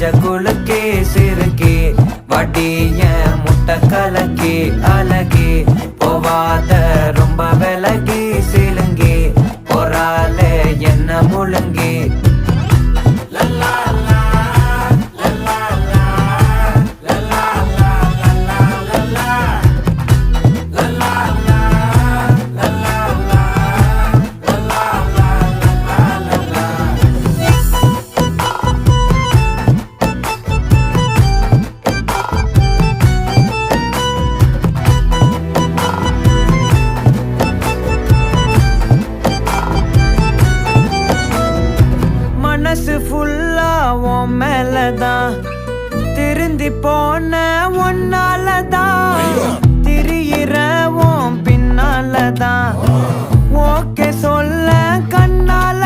நெஞ்ச குலுக்கே சிறுக்கே வடிய முட்டை கலக்கே அழகே போவாத ரொம்ப விலகி சிலுங்கி போறாலே என்ன முழுங்கி மனசு ஃபுல்லா உன் மேலதான் திருந்தி போன ஒன்னாலதான் திரியிற உன் பின்னாலதான் ஓகே சொல்ல கண்ணால